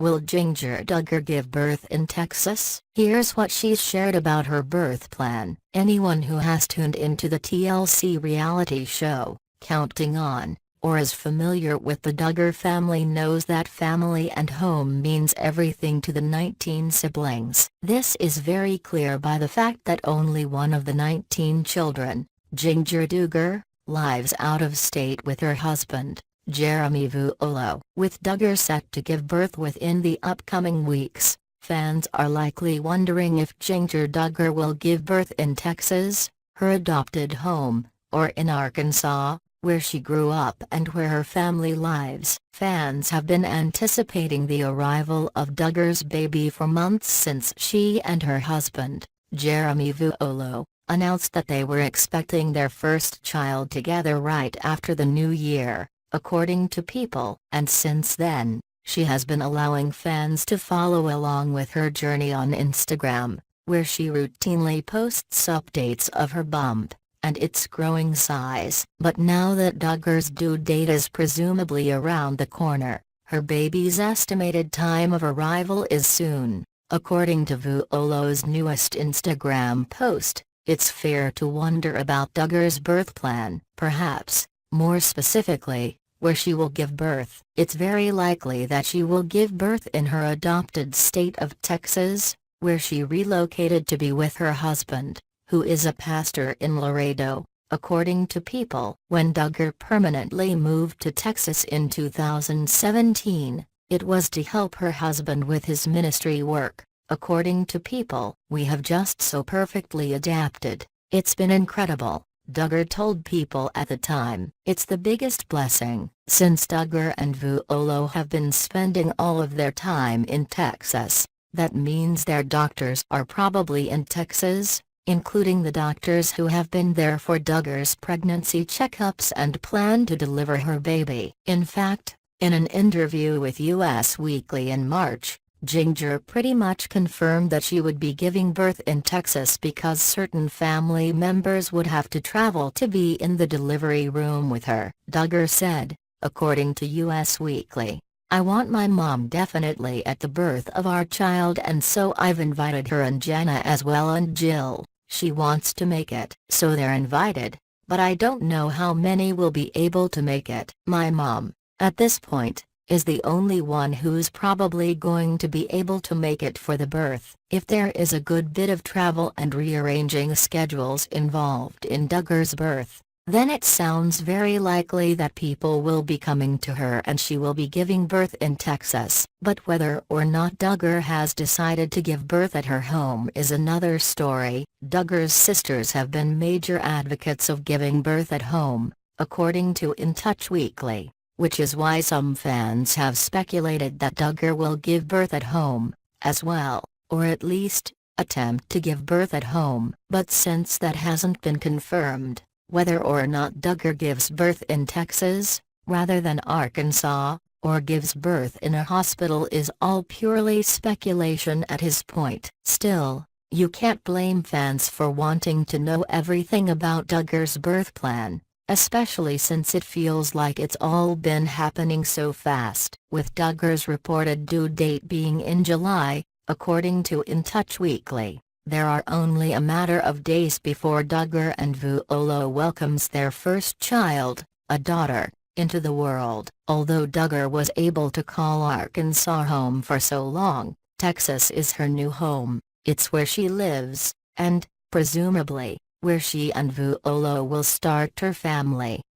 Will Jinger Duggar give birth in Texas? Here's what she's shared about her birth plan. Anyone who has tuned into the TLC reality show, Counting On, or is familiar with the Duggar family knows that family and home means everything to the 19 siblings. This is very clear by the fact that only one of the 19 children, Jinger Duggar, lives out of state with her husband, Jeremy Vuolo. With Duggar set to give birth within the upcoming weeks, fans are likely wondering if Jinger Duggar will give birth in Texas, her adopted home, or in Arkansas, where she grew up and where her family lives. Fans have been anticipating the arrival of Duggar's baby for months since she and her husband, Jeremy Vuolo, announced that they were expecting their first child together right after the new year, according to People. And since then, she has been allowing fans to follow along with her journey on Instagram, where she routinely posts updates of her bump and its growing size. But now that Duggar's due date is presumably around the corner, her baby's estimated time of arrival is soon. According to Vuolo's newest Instagram post, it's fair to wonder about Duggar's birth plan, perhaps, more specifically, where she will give birth. It's very likely that she will give birth in her adopted state of Texas, where she relocated to be with her husband, who is a pastor in Laredo, according to People. When Duggar permanently moved to Texas in 2017, it was to help her husband with his ministry work, according to People. "We have just so perfectly adapted, it's been incredible," Duggar told People at the time. "It's the biggest blessing, since Duggar and Vuolo have been spending all of their time in Texas, that means their doctors are probably in Texas, including the doctors who have been there for Duggar's pregnancy checkups and plan to deliver her baby." In fact, in an interview with US Weekly in March, Jinger pretty much confirmed that she would be giving birth in Texas because certain family members would have to travel to be in the delivery room with her. Duggar said, according to US Weekly, "I want my mom definitely at the birth of our child, and so I've invited her and Jenna as well, and Jill. She wants to make it. So they're invited, but I don't know how many will be able to make it. My mom, at this point, is the only one who's probably going to be able to make it for the birth. If there is a good bit of travel and rearranging schedules involved in Duggar's birth, then it sounds very likely that people will be coming to her and she will be giving birth in Texas. But whether or not Duggar has decided to give birth at her home is another story. Duggar's sisters have been major advocates of giving birth at home, according to In Touch Weekly, which is why some fans have speculated that Duggar will give birth at home, as well, or at least, attempt to give birth at home. But since that hasn't been confirmed, whether or not Duggar gives birth in Texas, rather than Arkansas, or gives birth in a hospital is all purely speculation at his point. Still, you can't blame fans for wanting to know everything about Duggar's birth plan, especially since it feels like it's all been happening so fast. With Duggar's reported due date being in July, according to In Touch Weekly, there are only a matter of days before Duggar and Vuolo welcomes their first child, a daughter, into the world. Although Duggar was able to call Arkansas home for so long, Texas is her new home. It's where she lives, and, presumably, where she and Vuolo will start her family.